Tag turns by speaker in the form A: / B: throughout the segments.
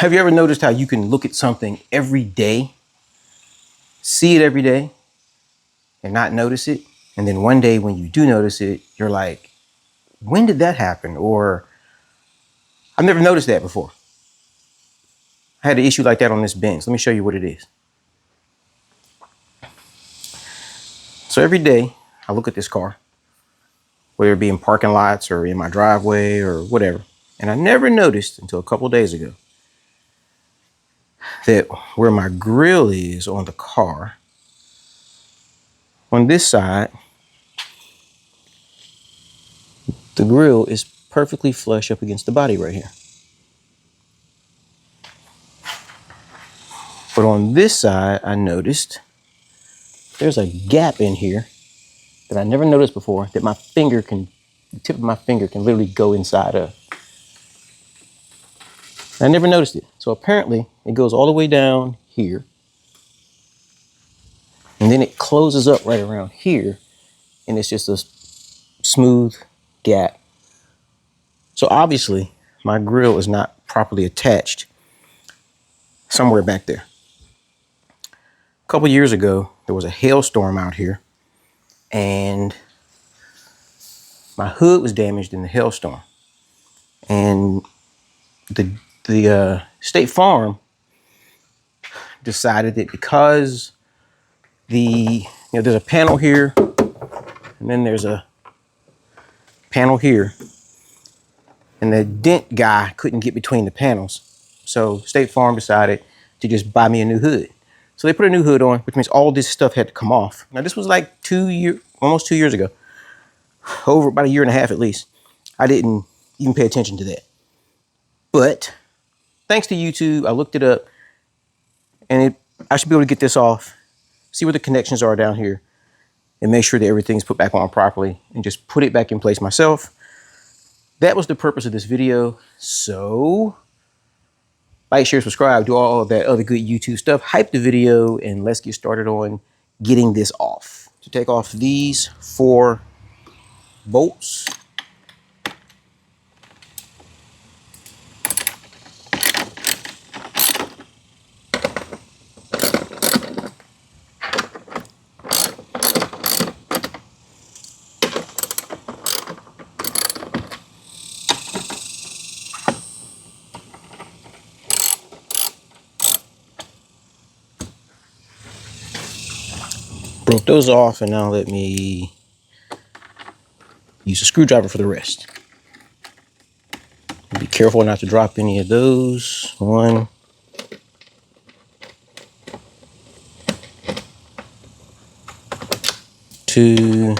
A: Have you ever noticed how you can look at something every day, see it every day, and not notice it? And then one day when you do notice it, you're like, when did that happen? Or I've never noticed that before. I had an issue like that on this Benz. Let me show you what it is. So every day I look at this car, whether it be in parking lots or in my driveway or whatever. And I never noticed until a couple of days ago that where my grill is on the car, on this side, the grill is perfectly flush up against the body right here. But on this side, I noticed there's a gap in here that I never noticed before that the tip of my finger can literally go inside of. I never noticed it. So apparently it goes all the way down here. And then it closes up right around here. And it's just a smooth gap. So obviously my grill is not properly attached somewhere back there. A couple years ago, there was a hailstorm out here and my hood was damaged in the hailstorm. And the State Farm decided that because there's a panel here and then there's a panel here, and the dent guy couldn't get between the panels. So State Farm decided to just buy me a new hood. So they put a new hood on, which means all this stuff had to come off. Now this was like almost 2 years ago, over about a year and a half at least. I didn't even pay attention to that. But thanks to YouTube, I looked it up and I should be able to get this off, see where the connections are down here, and make sure that everything's put back on properly and just put it back in place myself. That was the purpose of this video. So like, share, subscribe, do all of that other good YouTube stuff, hype the video, and let's get started on getting this off. To take off these 4 bolts. Broke those off, and now let me use a screwdriver for the rest. Be careful not to drop any of those. 1, 2,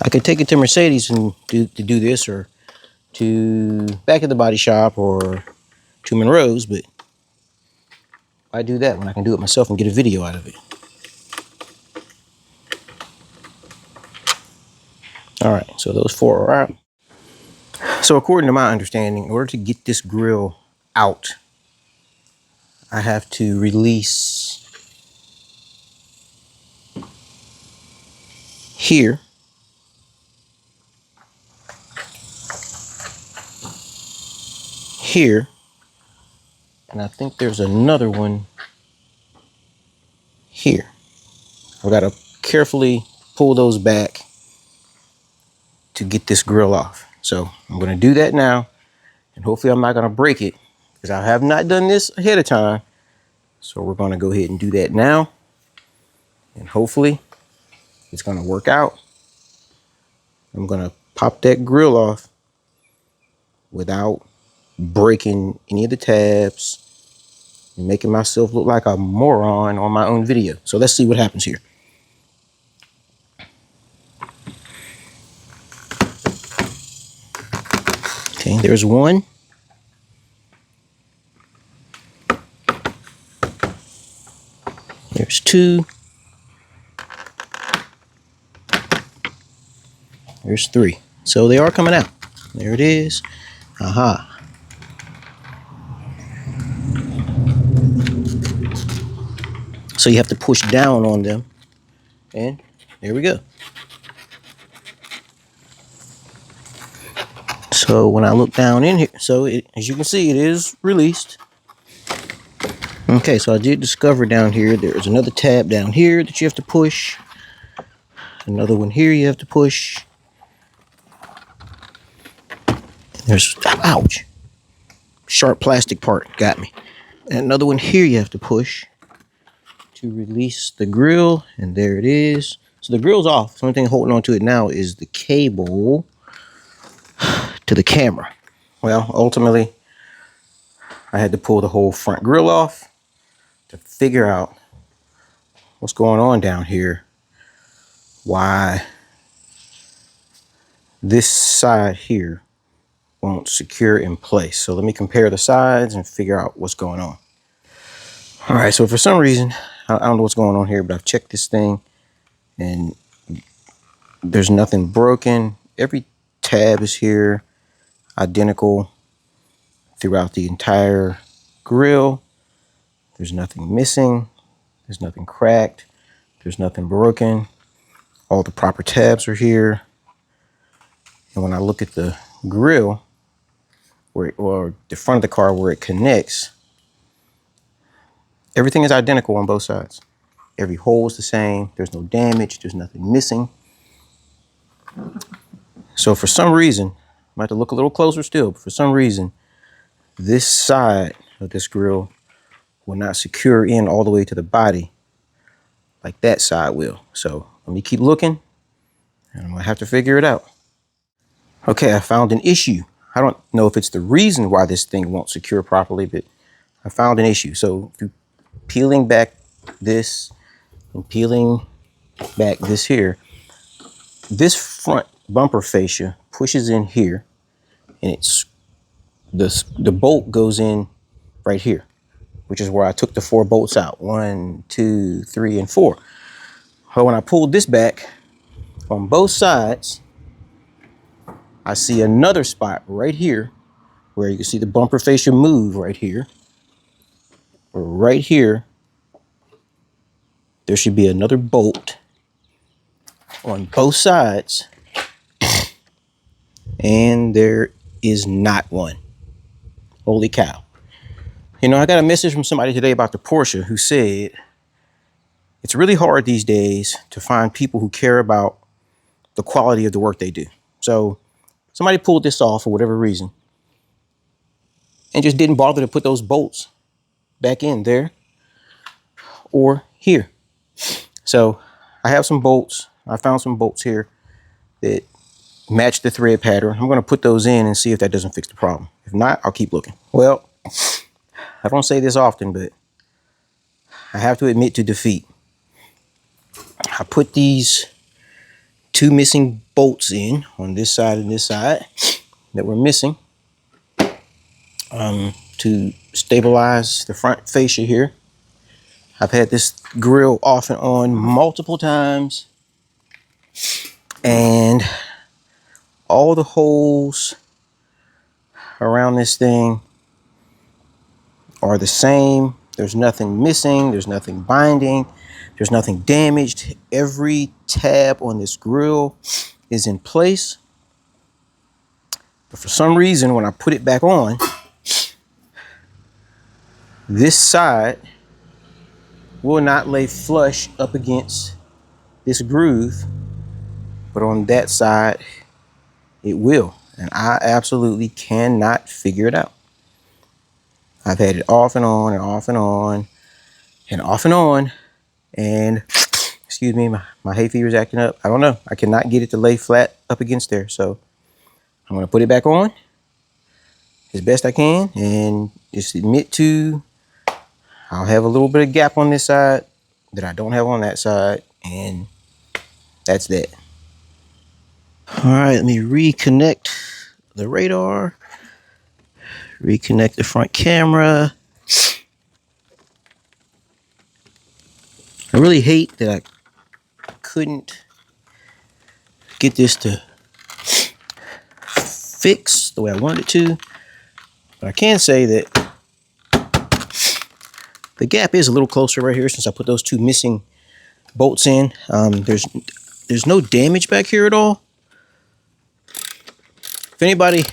A: I could take it to Mercedes and do this, or to back at the body shop, or to Monroe's, but why do that when I can do it myself and get a video out of it? All right, so those 4 are out. So according to my understanding, in order to get this grill out, I have to release here. Here, and I think there's another one here. I've got to carefully pull those back to get this grill off. So I'm going to do that now, and hopefully I'm not going to break it, because I have not done this ahead of time. So we're going to go ahead and do that now, and hopefully it's going to work out. I'm going to pop that grill off without breaking any of the tabs and making myself look like a moron on my own video. So let's see what happens here. Okay, there's one. There's 2. There's 3. So they are coming out. There it is. Aha. So you have to push down on them, and There we go. So when I look down in here, so as you can see, it is released. Okay, so I did discover down here, there's another tab down here that you have to push. Another one here you have to push. There's, ouch, sharp plastic part got me. And another one here you have to push to release the grill, and there it is. So the grill's off. The only thing holding on to it now is the cable to the camera. Well, ultimately, I had to pull the whole front grill off to figure out what's going on down here. Why this side here won't secure in place. So let me compare the sides and figure out what's going on. All right, so for some reason, I don't know what's going on here, but I've checked this thing and there's nothing broken. Every tab is here, identical throughout the entire grill. There's nothing missing. There's nothing cracked. There's nothing broken. All the proper tabs are here. And when I look at the grill, or the front of the car where it connects, everything is identical on both sides. Every hole is the same. There's no damage. There's nothing missing. So for some reason, I might have to look a little closer still, but for some reason, this side of this grill will not secure in all the way to the body like that side will. So let me keep looking and I'm gonna have to figure it out. Okay, I found an issue. I don't know if it's the reason why this thing won't secure properly, but I found an issue. So through peeling back this and peeling back this here, this front bumper fascia pushes in here and it's the bolt goes in right here, which is where I took the 4 bolts out. 1, 2, 3, and 4. But when I pulled this back on both sides, I see another spot right here where you can see the bumper fascia move right here. Right here, there should be another bolt on both sides, and there is not one. Holy cow. You know, I got a message from somebody today about the Porsche who said it's really hard these days to find people who care about the quality of the work they do. So somebody pulled this off for whatever reason and just didn't bother to put those bolts back in there or here. So I have some bolts. I found some bolts here that match the thread pattern. I'm going to put those in and see if that doesn't fix the problem. If not, I'll keep looking. Well, I don't say this often, but I have to admit to defeat. I put these 2 missing bolts in on this side and this side that were missing to stabilize the front fascia here. I've had this grill off and on multiple times, and all the holes around this thing are the same. There's nothing missing. There's nothing binding. There's nothing damaged. Every tab on this grill is in place. But for some reason, when I put it back on, this side will not lay flush up against this groove, but on that side, it will. And I absolutely cannot figure it out. I've had it off and on and off and on and off and on. And excuse me, my hay fever is acting up. I don't know. I cannot get it to lay flat up against there. So I'm going to put it back on as best I can and just admit to I'll have a little bit of gap on this side that I don't have on that side. And that's that. All right, let me reconnect the radar. Reconnect the front camera. I really hate that I couldn't get this to fix the way I wanted it to. But I can say that the gap is a little closer right here since I put those 2 missing bolts in. There's there's no damage back here at all. If anybody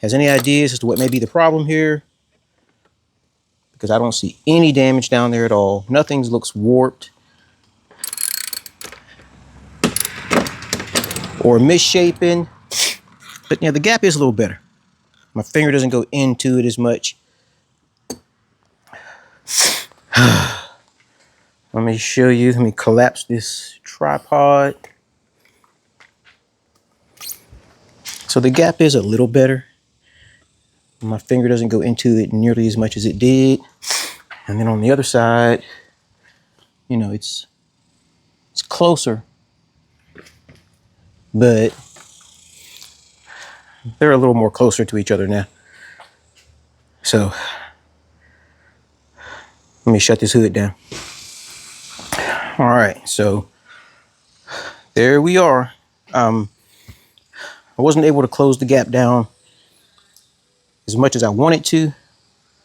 A: has any ideas as to what may be the problem here, because I don't see any damage down there at all. Nothing looks warped or misshapen. But yeah, the gap is a little better. My finger doesn't go into it as much. Let me show you. Let me collapse this tripod. So the gap is a little better. My finger doesn't go into it nearly as much as it did. And then on the other side, you know, it's closer, but they're a little more closer to each other now. So let me shut this hood down. All right, so there we are. I wasn't able to close the gap down as much as I wanted to,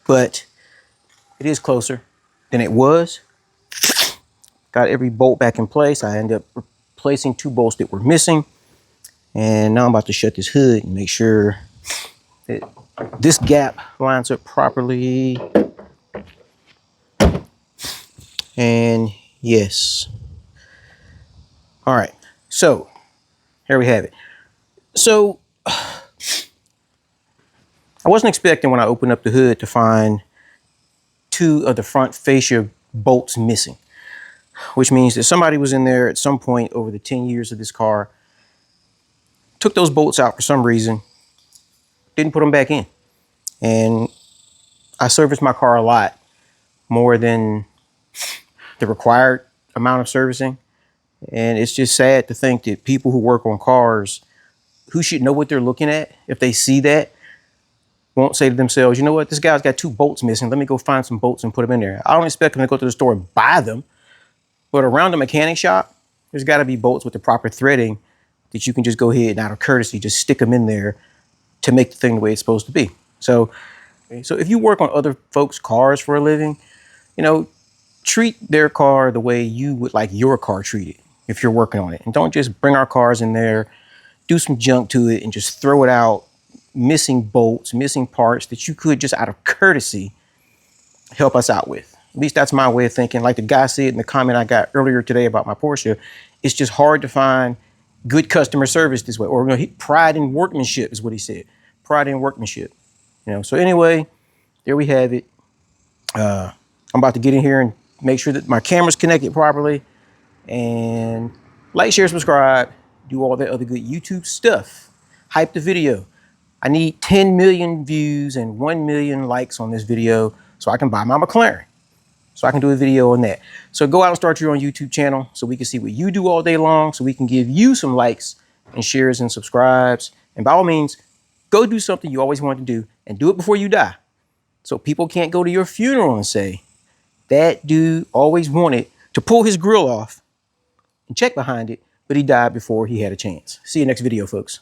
A: but it is closer than it was. Got every bolt back in place. I ended up replacing 2 bolts that were missing. And now I'm about to shut this hood and make sure that this gap lines up properly. And yes. All right, so here we have it. So I wasn't expecting when I opened up the hood to find 2 of the front fascia bolts missing, which means that somebody was in there at some point over the 10 years of this car, took those bolts out for some reason, didn't put them back in. And I service my car a lot, more than the required amount of servicing. And it's just sad to think that people who work on cars, who should know what they're looking at, if they see that, won't say to themselves, you know what, this guy's got 2 bolts missing. Let me go find some bolts and put them in there. I don't expect them to go to the store and buy them, but around a mechanic shop, there's got to be bolts with the proper threading that you can just go ahead and out of courtesy, just stick them in there to make the thing the way it's supposed to be. So if you work on other folks' cars for a living, you know, treat their car the way you would like your car treated if you're working on it. And don't just bring our cars in there, do some junk to it, and just throw it out, missing bolts, missing parts that you could just out of courtesy help us out with. At least that's my way of thinking. Like the guy said in the comment I got earlier today about my Porsche, it's just hard to find good customer service this way. Or, you know, pride in workmanship is what he said. Pride in workmanship. You know, so anyway, there we have it. I'm about to get in here and make sure that my camera's connected properly. And like, share, subscribe, do all that other good YouTube stuff. Hype the video. I need 10 million views and 1 million likes on this video so I can buy my McLaren. So I can do a video on that. So go out and start your own YouTube channel so we can see what you do all day long, so we can give you some likes and shares and subscribes. And by all means, go do something you always wanted to do and do it before you die. So people can't go to your funeral and say, that dude always wanted to pull his grill off and check behind it, but he died before he had a chance. See you next video, folks.